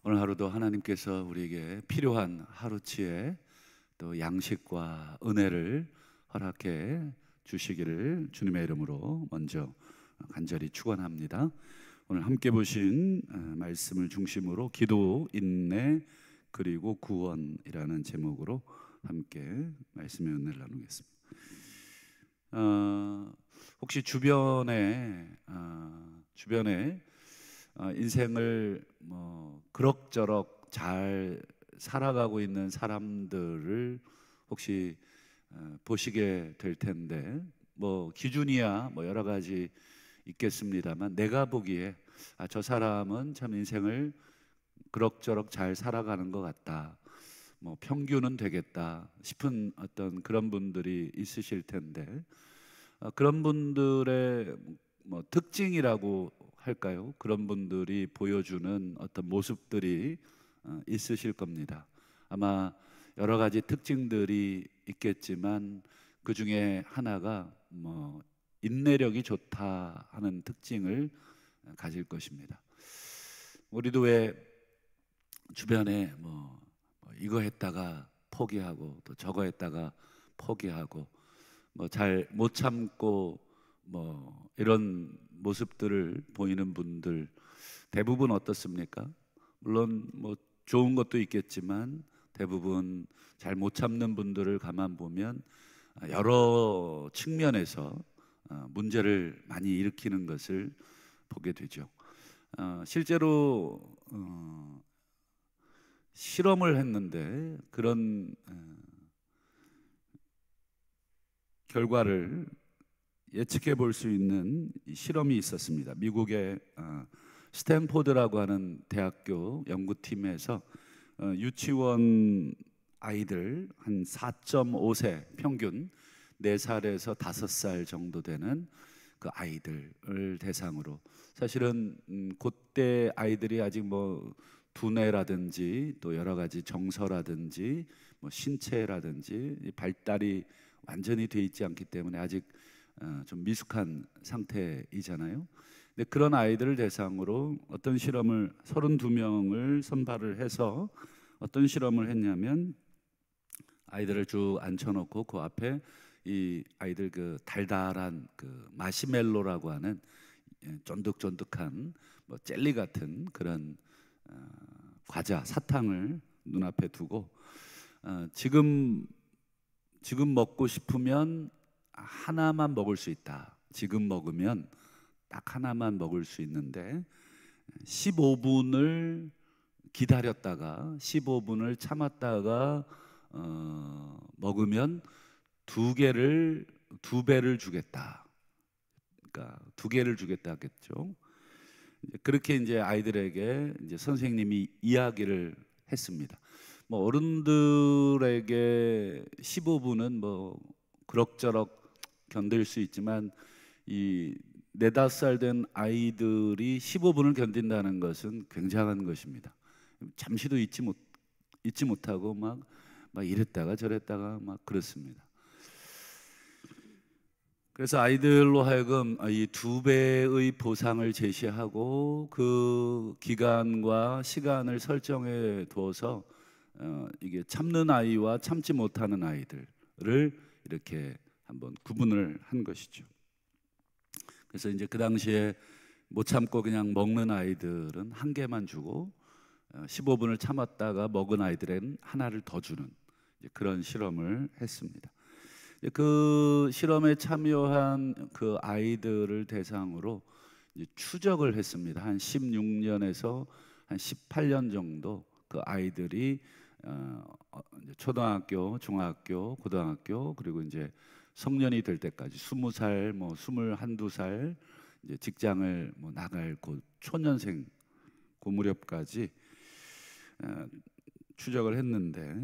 오늘 하루도 하나님께서 우리에게 필요한 하루치의 또 양식과 은혜를 허락해 주시기를 주님의 이름으로 먼저 간절히 축원합니다. 오늘 함께 보신 말씀을 중심으로 기도, 인내, 그리고 구원이라는 제목으로 함께 말씀의 은혜를 나누겠습니다. 혹시 주변에 인생을 그럭저럭 잘 살아가고 있는 사람들을 혹시 보시게 될 텐데, 기준이야 여러 가지 있겠습니다만, 내가 보기에 저 사람은 참 인생을 그럭저럭 잘 살아가는 것 같다, 평균은 되겠다 싶은 어떤 그런 분들이 있으실 텐데, 그런 분들의 특징이라고 할까요? 그런 분들이 보여주는 어떤 모습들이 있으실 겁니다. 아마 여러 가지 특징들이 있겠지만 그 중에 하나가 인내력이 좋다 하는 특징을 가질 것입니다. 우리도 왜 주변에 이거 했다가 포기하고 또 저거 했다가 포기하고 잘 못 참고 이런 모습들을 보이는 분들 대부분 어떻습니까? 물론 좋은 것도 있겠지만 대부분 잘 못 참는 분들을 가만 보면 여러 측면에서 문제를 많이 일으키는 것을 보게 되죠. 실제로 실험을 했는데 그런 결과를 예측해 볼 수 있는 실험이 있었습니다. 미국의 스탠포드라고 하는 대학교 연구팀에서 유치원 아이들 한 4.5세, 평균 4살에서 5살 정도 되는 그 아이들을 대상으로, 사실은 그때 아이들이 아직 두뇌라든지 또 여러 가지 정서라든지 신체라든지 발달이 완전히 돼 있지 않기 때문에 아직 좀 미숙한 상태이잖아요. 근데 그런 아이들을 대상으로 어떤 실험을 32명을 선발을 해서 어떤 실험을 했냐면, 아이들을 쭉 앉혀놓고 그 앞에 이 아이들 그 달달한 그 마시멜로라고 하는 쫀득쫀득한 젤리 같은 그런 과자, 사탕을 눈앞에 두고 지금 먹고 싶으면 하나만 먹을 수 있다. 지금 먹으면 딱 하나만 먹을 수 있는데 15분을 기다렸다가 15분을 참았다가 먹으면 두 배를 주겠다. 그러니까 2개를 주겠다 했겠죠. 그렇게 이제 아이들에게 이제 선생님이 이야기를 했습니다. 어른들에게 15분은 그럭저럭 견딜 수 있지만 이 4-5살 된 아이들이 15분을 견딘다는 것은 굉장한 것입니다. 잠시도 잊지 못하고 막 이랬다가 저랬다가 그렇습니다. 그래서 아이들로 하여금 이 2배의 보상을 제시하고 그 기간과 시간을 설정해 두어서 이게 참는 아이와 참지 못하는 아이들을 이렇게 한번 구분을 한 것이죠. 그래서 이제 그 당시에 못 참고 그냥 먹는 아이들은 1개만 주고 15분을 참았다가 먹은 아이들은 하나를 더 주는 그런 실험을 했습니다. 그 실험에 참여한 그 아이들을 대상으로 추적을 했습니다. 한 16년에서 한 18년 정도 그 아이들이 초등학교, 중학교, 고등학교, 그리고 이제 성년이 될 때까지 20살, 21~22살 이제 직장을 나갈 그 초년생 그 무렵까지 추적을 했는데,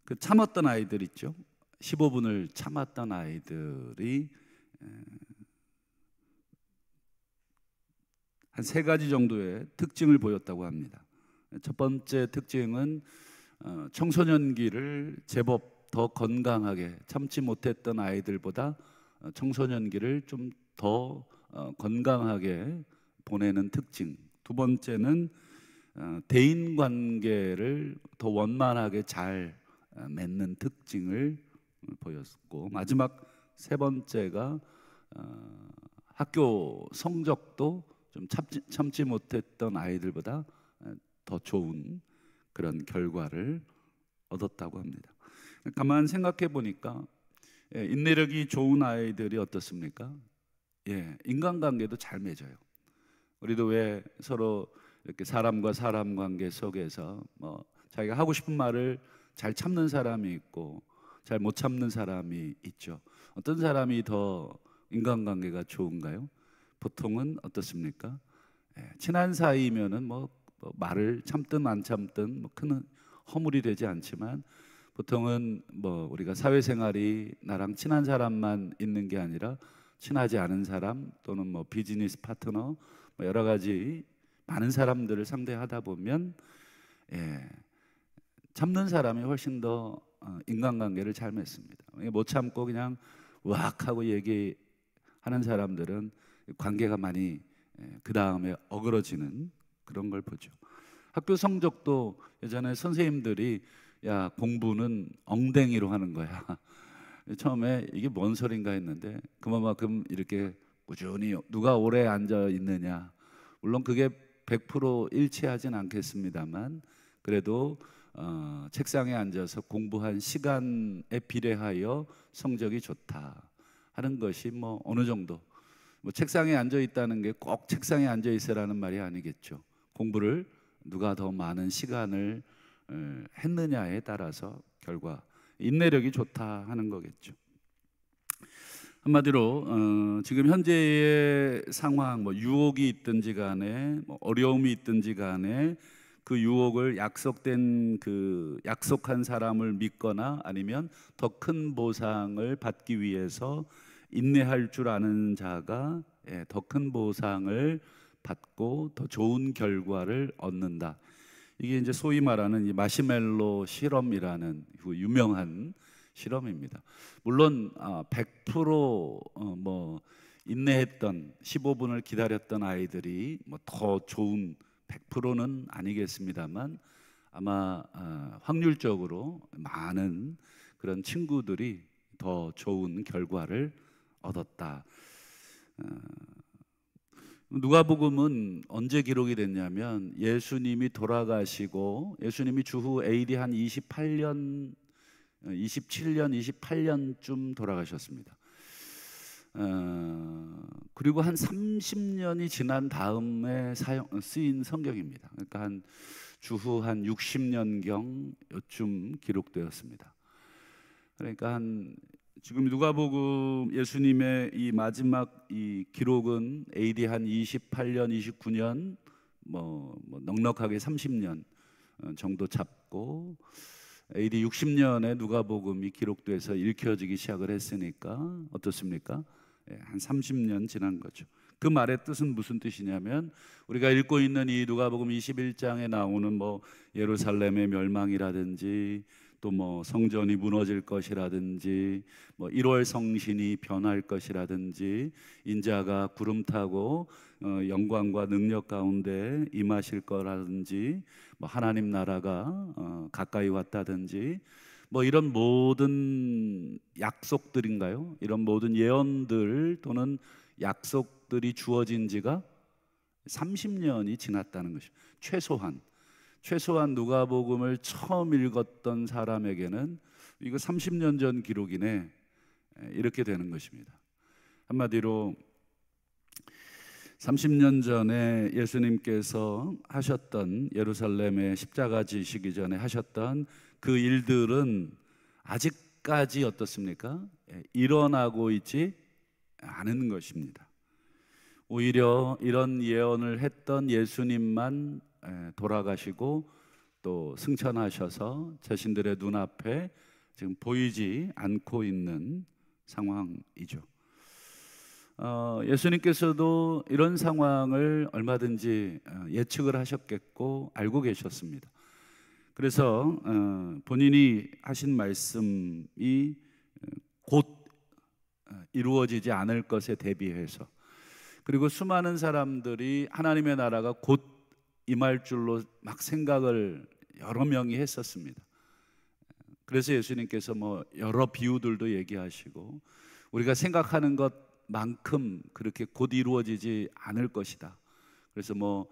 그 참았던 아이들 있죠. 15분을 참았던 아이들이 한 3가지 정도의 특징을 보였다고 합니다. 첫 번째 특징은 청소년기를 제법 더 건강하게, 참지 못했던 아이들보다 청소년기를 좀 더 건강하게 보내는 특징 두 번째는 대인 관계를 더 원만하게 잘 맺는 특징을 보였고, 마지막 세 번째가 학교 성적도 좀 참지 못했던 아이들보다 더 좋은 그런 결과를 얻었다고 합니다. 가만 생각해 보니까 인내력이 좋은 아이들이 어떻습니까? 인간관계도 잘 맺어요. 우리도 왜 서로 이렇게 사람과 사람 관계 속에서 자기가 하고 싶은 말을 잘 참는 사람이 있고 잘 못 참는 사람이 있죠. 어떤 사람이 더 인간관계가 좋은가요? 보통은 어떻습니까? 친한 사이면은 말을 참든 안 참든 큰 허물이 되지 않지만, 보통은 우리가 사회생활이 나랑 친한 사람만 있는 게 아니라 친하지 않은 사람 또는 비즈니스 파트너 여러 가지 많은 사람들을 상대하다 보면 참는 사람이 훨씬 더 인간관계를 잘 맺습니다. 못 참고 그냥 으악 하고 얘기하는 사람들은 관계가 많이 그 다음에 어그러지는 그런 걸 보죠. 학교 성적도 예전에 선생님들이 야, 공부는 엉덩이로 하는 거야. 처음에 이게 뭔 소린가 했는데 그만큼 이렇게 꾸준히 누가 오래 앉아 있느냐, 물론 그게 100% 일치하진 않겠습니다만 그래도 책상에 앉아서 공부한 시간에 비례하여 성적이 좋다 하는 것이 어느 정도, 책상에 앉아 있다는 게 꼭 책상에 앉아 있으라는 말이 아니겠죠. 공부를 누가 더 많은 시간을 했느냐에 따라서 결과 인내력이 좋다 하는 거겠죠. 한마디로 지금 현재의 상황, 유혹이 있든지 간에 어려움이 있든지 간에 그 유혹을 약속한 사람을 믿거나 아니면 더 큰 보상을 받기 위해서 인내할 줄 아는 자가 더 큰 보상을 받고 더 좋은 결과를 얻는다. 이게 이제 소위 말하는 이 마시멜로 실험이라는 유명한 실험입니다. 물론 100% 인내했던 15분을 기다렸던 아이들이 더 좋은 100%는 아니겠습니다만 아마 확률적으로 많은 그런 친구들이 더 좋은 결과를 얻었다. 누가복음은 언제 기록이 됐냐면 예수님이 돌아가시고 예수님이 주후 AD 한 27년, 28년쯤 돌아가셨습니다. 그리고 한 30년이 지난 다음에 쓰인 성경입니다. 그러니까 주후 한 60년경 요쯤 기록되었습니다. 그러니까 지금 누가복음 예수님의 이 마지막 이 기록은 AD 한 28년, 29년 넉넉하게 30년 정도 잡고 AD 60년에 누가복음이 기록돼서 읽혀지기 시작을 했으니까 어떻습니까? 한 30년 지난 거죠. 그 말의 뜻은 무슨 뜻이냐면 우리가 읽고 있는 이 누가복음 21장에 나오는 예루살렘의 멸망이라든지 또 성전이 무너질 것이라든지 1월 성신이 변할 것이라든지 인자가 구름 타고 영광과 능력 가운데 임하실 거라든지 하나님 나라가 가까이 왔다든지 이런 모든 약속들인가요? 이런 모든 예언들 또는 약속들이 주어진 지가 30년이 지났다는 것입니다. 최소한 누가복음을 처음 읽었던 사람에게는 이거 30년 전 기록이네 이렇게 되는 것입니다. 한마디로 30년 전에 예수님께서 하셨던 예루살렘에 십자가 지시기 전에 하셨던 그 일들은 아직까지 어떻습니까? 일어나고 있지 않은 것입니다. 오히려 이런 예언을 했던 예수님만 돌아가시고 또 승천하셔서 자신들의 눈앞에 지금 보이지 않고 있는 상황이죠. 예수님께서도 이런 상황을 얼마든지 예측을 하셨겠고 알고 계셨습니다. 그래서 본인이 하신 말씀이 곧 이루어지지 않을 것에 대비해서, 그리고 수많은 사람들이 하나님의 나라가 곧 임할 줄로 막 생각을 여러 명이 했었습니다. 그래서 예수님께서 뭐 여러 비유들도 얘기하시고 우리가 생각하는 것만큼 그렇게 곧 이루어지지 않을 것이다. 그래서 뭐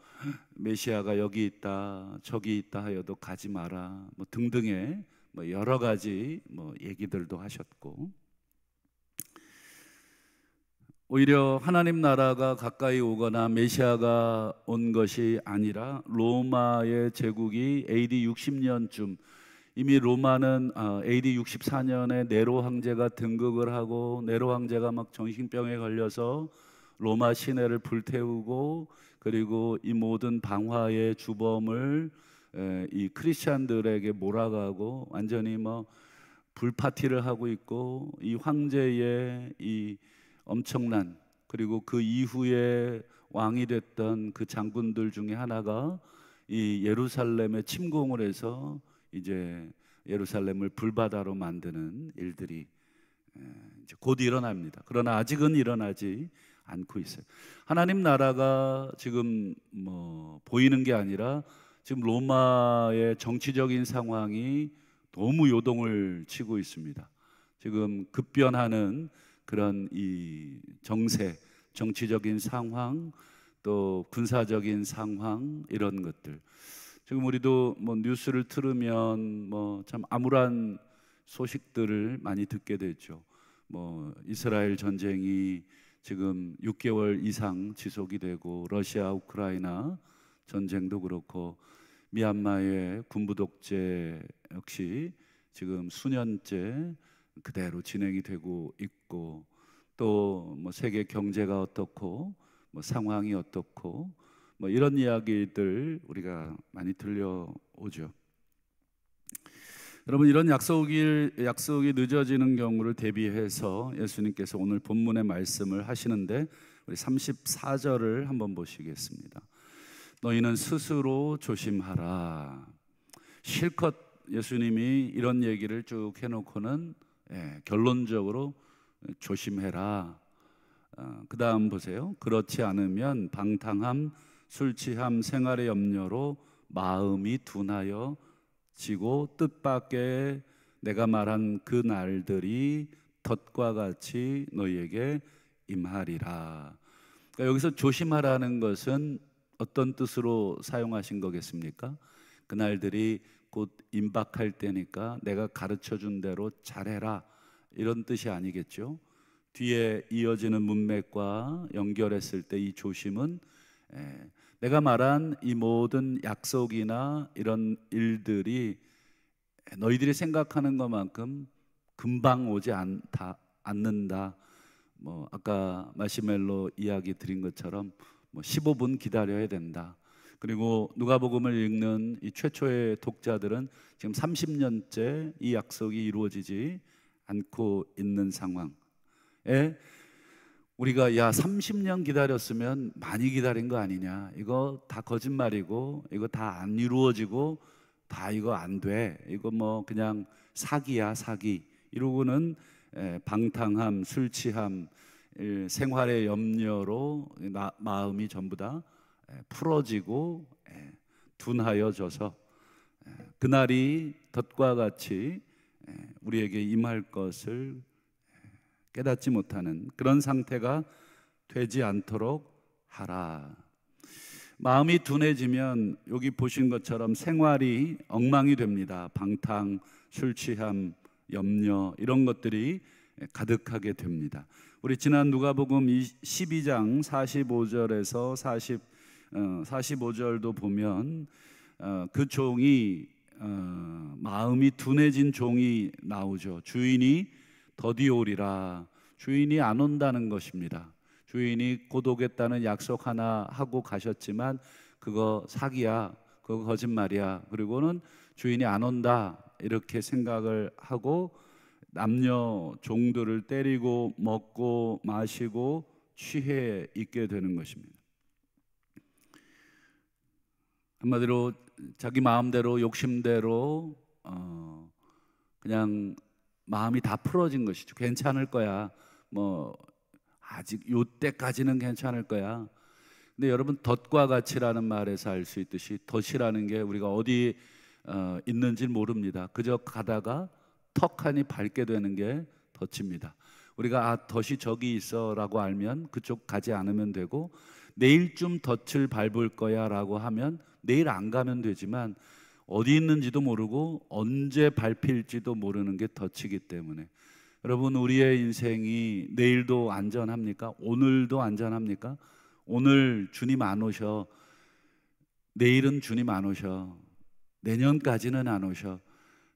메시아가 여기 있다 저기 있다 하여도 가지 마라 뭐 등등의 뭐 여러 가지 뭐 얘기들도 하셨고, 오히려 하나님 나라가 가까이 오거나 메시아가 온 것이 아니라 로마의 제국이 AD 60년쯤, 이미 로마는 AD 64년에 네로 황제가 등극을 하고 네로 황제가 막 정신병에 걸려서 로마 시내를 불태우고, 그리고 이 모든 방화의 주범을 이 크리스찬들에게 몰아가고 완전히 뭐 불파티를 하고 있고, 이 황제의 이 엄청난, 그리고 그 이후에 왕이 됐던 그 장군들 중에 하나가 이 예루살렘에 침공을 해서 이제 예루살렘을 불바다로 만드는 일들이 이제 곧 일어납니다. 그러나 아직은 일어나지 않고 있어요. 하나님 나라가 지금 뭐 보이는 게 아니라 지금 로마의 정치적인 상황이 너무 요동을 치고 있습니다. 지금 급변하는 그런 이 정세, 정치적인 상황, 또 군사적인 상황, 이런 것들. 지금 우리도 뭐 뉴스를 틀으면 뭐 참 암울한 소식들을 많이 듣게 되죠. 뭐 이스라엘 전쟁이 지금 6개월 이상 지속이 되고, 러시아 우크라이나 전쟁도 그렇고, 미얀마의 군부 독재 역시 지금 수년째 그대로 진행이 되고 있고, 또 뭐 세계 경제가 어떻고 뭐 상황이 어떻고 뭐 이런 이야기들 우리가 많이 들려오죠. 여러분, 이런 약속이 늦어지는 경우를 대비해서 예수님께서 오늘 본문의 말씀을 하시는데, 우리 34절을 한번 보시겠습니다. 너희는 스스로 조심하라. 실컷 예수님이 이런 얘기를 쭉 해놓고는 결론적으로 조심해라. 그 다음 보세요. 그렇지 않으면 방탕함, 술 취함, 생활의 염려로 마음이 둔하여 지고 뜻밖의 내가 말한 그 날들이 덫과 같이 너희에게 임하리라. 그러니까 여기서 조심하라는 것은 어떤 뜻으로 사용하신 거겠습니까? 그 날들이 곧 임박할 때니까 내가 가르쳐준 대로 잘해라, 이런 뜻이 아니겠죠. 뒤에 이어지는 문맥과 연결했을 때 이 조심은 내가 말한 이 모든 약속이나 이런 일들이 너희들이 생각하는 것만큼 금방 오지 않는다. 뭐 아까 마시멜로 이야기 드린 것처럼 뭐 15분 기다려야 된다. 그리고 누가복음을 읽는 이 최초의 독자들은 지금 30년째 이 약속이 이루어지지 않고 있는 상황에 우리가 30년 기다렸으면 많이 기다린 거 아니냐, 이거 다 거짓말이고 이거 다 안 이루어지고 다 이거 안 돼, 이거 뭐 그냥 사기야 사기, 이러고는 방탕함, 술 취함, 생활의 염려로 마음이 전부 다 풀어지고 둔하여져서 그날이 덫과 같이 우리에게 임할 것을 깨닫지 못하는 그런 상태가 되지 않도록 하라. 마음이 둔해지면 여기 보신 것처럼 생활이 엉망이 됩니다. 방탕, 술 취함, 염려, 이런 것들이 가득하게 됩니다. 우리 지난 누가복음 12장 45절에서 45절도 보면 그 종이 마음이 둔해진 종이 나오죠. 주인이 더디 오리라. 주인이 안 온다는 것입니다. 주인이 곧 오겠다는 약속 하나 하고 가셨지만 그거 사기야, 그거 거짓말이야, 그리고는 주인이 안 온다, 이렇게 생각을 하고 남녀 종들을 때리고 먹고 마시고 취해 있게 되는 것입니다. 한마디로 자기 마음대로 욕심대로 그냥 마음이 다 풀어진 것이죠. 괜찮을 거야, 뭐 아직 요때까지는 괜찮을 거야. 근데 여러분, 덫과 같이라는 말에서 알 수 있듯이 덫이라는 게 우리가 어디 있는지 모릅니다. 그저 가다가 턱하니 밟게 되는 게 덫입니다. 우리가 덫이 저기 있어라고 알면 그쪽 가지 않으면 되고, 내일쯤 덫을 밟을 거야라고 하면 내일 안 가면 되지만 어디 있는지도 모르고 언제 밟힐지도 모르는 게 덫이기 때문에, 여러분, 우리의 인생이 내일도 안전합니까? 오늘도 안전합니까? 오늘 주님 안 오셔, 내일은 주님 안 오셔, 내년까지는 안 오셔.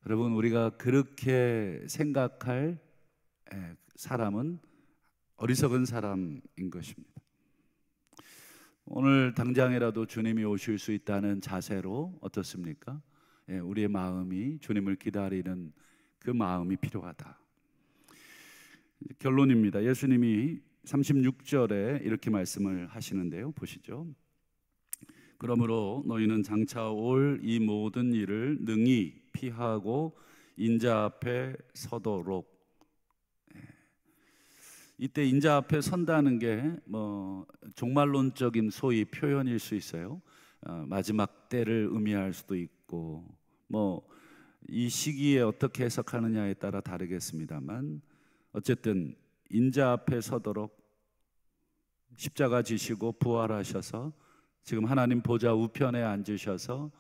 여러분, 우리가 그렇게 생각할 사람은 어리석은 사람인 것입니다. 오늘 당장이라도 주님이 오실 수 있다는 자세로 어떻습니까? 우리의 마음이 주님을 기다리는 그 마음이 필요하다. 결론입니다. 예수님이 36절에 이렇게 말씀을 하시는데요, 보시죠. 그러므로 너희는 장차 올 이 모든 일을 능히 피하고 인자 앞에 서도록. 이때 인자 앞에 선다는 게 종말론적인 소위 표현일 수 있어요. 마지막 때를 의미할 수도 있고, 이 시기에 어떻게 해석하느냐에 따라 다르겠습니다만, 어쨌든 인자 앞에 서도록 십자가 지시고 부활하셔서 지금 하나님 보좌 우편에 앉으셔서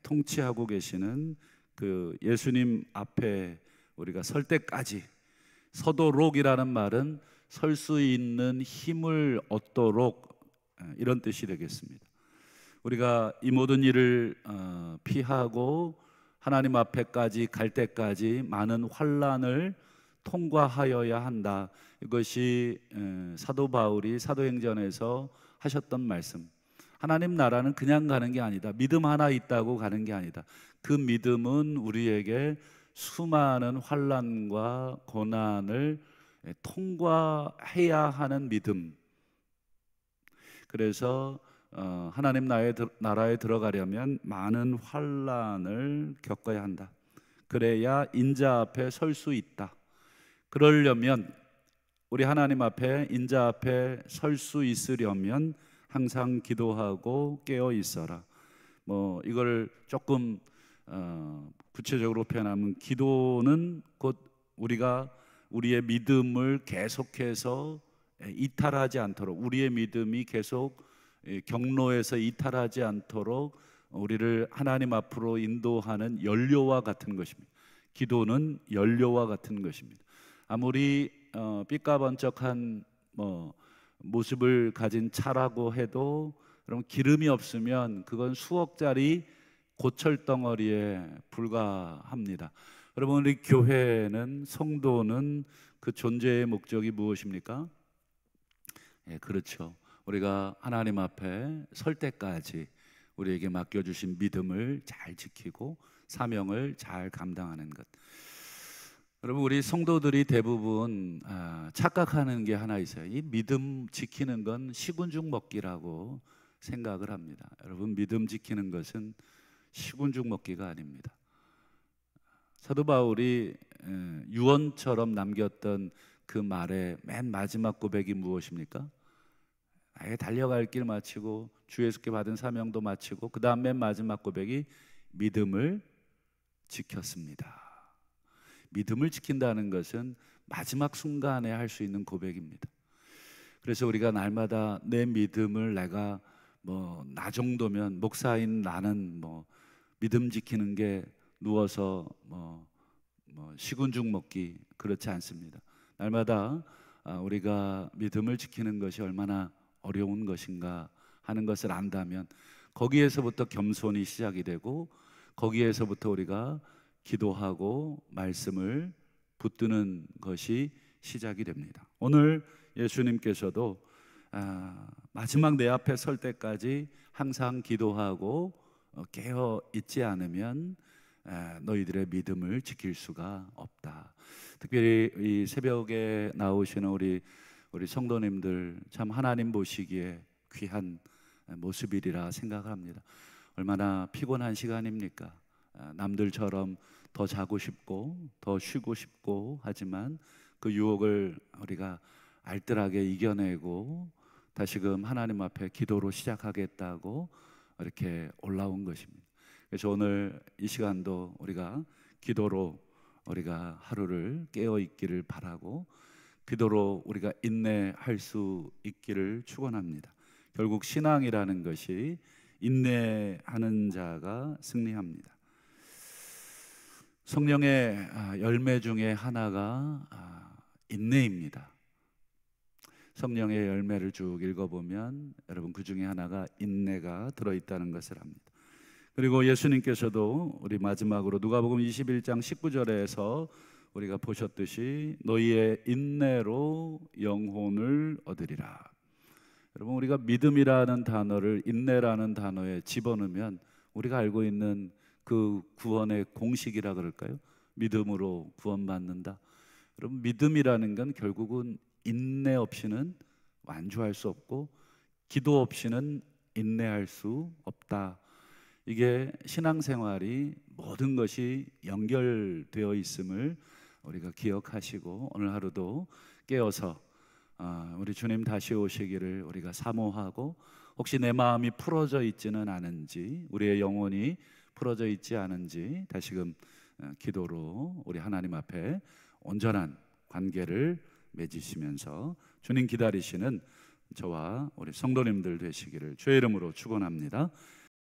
통치하고 계시는 그 예수님 앞에 우리가 설 때까지, 서도록이라는 말은 설 수 있는 힘을 얻도록, 이런 뜻이 되겠습니다. 우리가 이 모든 일을 피하고 하나님 앞에까지 갈 때까지 많은 환난을 통과하여야 한다. 이것이 사도 바울이 사도행전에서 하셨던 말씀. 하나님 나라는 그냥 가는 게 아니다. 믿음 하나 있다고 가는 게 아니다. 그 믿음은 우리에게 수많은 환난과 고난을 통과해야 하는 믿음. 그래서 하나님 나라에 들어가려면 많은 환난을 겪어야 한다. 그래야 인자 앞에 설 수 있다. 그러려면, 우리 하나님 앞에, 인자 앞에 설 수 있으려면 항상 기도하고 깨어 있어라. 이걸 조금 구체적으로 표현하면, 기도는 곧 우리가 우리의 믿음을 계속해서 이탈하지 않도록, 우리의 믿음이 계속 경로에서 이탈하지 않도록 우리를 하나님 앞으로 인도하는 연료와 같은 것입니다. 기도는 연료와 같은 것입니다. 아무리 삐까번쩍한 모습을 가진 차라고 해도, 그럼 기름이 없으면 그건 수억짜리 고철덩어리에 불과합니다. 여러분, 우리 교회는, 성도는 그 존재의 목적이 무엇입니까? 그렇죠. 우리가 하나님 앞에 설 때까지 우리에게 맡겨주신 믿음을 잘 지키고 사명을 잘 감당하는 것. 여러분, 우리 성도들이 대부분 착각하는 게 하나 있어요. 이 믿음 지키는 건 식은죽 먹기라고 생각을 합니다. 여러분, 믿음 지키는 것은 식은죽 먹기가 아닙니다. 사도 바울이 유언처럼 남겼던 그 말의 맨 마지막 고백이 무엇입니까? 아예 달려갈 길 마치고 주 예수께 받은 사명도 마치고, 그 다음 맨 마지막 고백이 믿음을 지켰습니다. 믿음을 지킨다는 것은 마지막 순간에 할 수 있는 고백입니다. 그래서 우리가 날마다 내 믿음을, 내가 나 정도면, 목사인 나는 믿음 지키는 게 누워서 식은죽 먹기, 그렇지 않습니다. 날마다 우리가 믿음을 지키는 것이 얼마나 어려운 것인가 하는 것을 안다면, 거기에서부터 겸손이 시작이 되고, 거기에서부터 우리가 기도하고 말씀을 붙드는 것이 시작이 됩니다. 오늘 예수님께서도 마지막 내 앞에 설 때까지 항상 기도하고 깨어 있지 않으면 너희들의 믿음을 지킬 수가 없다. 특별히 이 새벽에 나오시는 우리 성도님들, 참 하나님 보시기에 귀한 모습이리라 생각합니다. 얼마나 피곤한 시간입니까? 남들처럼 더 자고 싶고 더 쉬고 싶고 하지만 그 유혹을 우리가 알뜰하게 이겨내고 다시금 하나님 앞에 기도로 시작하겠다고 이렇게 올라온 것입니다. 그래서 오늘 이 시간도 우리가 기도로 우리가 하루를 깨어 있기를 바라고, 기도로 우리가 인내할 수 있기를 축원합니다. 결국 신앙이라는 것이 인내하는 자가 승리합니다. 성령의 열매 중에 하나가 인내입니다. 성령의 열매를 쭉 읽어보면 여러분 그 중에 하나가 인내가 들어있다는 것을 압니다. 그리고 예수님께서도 우리 마지막으로 누가복음 21장 19절에서 우리가 보셨듯이 너희의 인내로 영혼을 얻으리라. 여러분, 우리가 믿음이라는 단어를 인내라는 단어에 집어넣으면 우리가 알고 있는 그 구원의 공식이라 그럴까요? 믿음으로 구원받는다. 여러분, 믿음이라는 건 결국은 인내 없이는 완주할 수 없고 기도 없이는 인내할 수 없다. 이게 신앙생활이 모든 것이 연결되어 있음을 우리가 기억하시고 오늘 하루도 깨어서 우리 주님 다시 오시기를 우리가 사모하고, 혹시 내 마음이 풀어져 있지는 않은지, 우리의 영혼이 풀어져 있지 않은지 다시금 기도로 우리 하나님 앞에 온전한 관계를 맺으시면서 주님 기다리시는 저와 우리 성도님들 되시기를 주의 이름으로 축원합니다.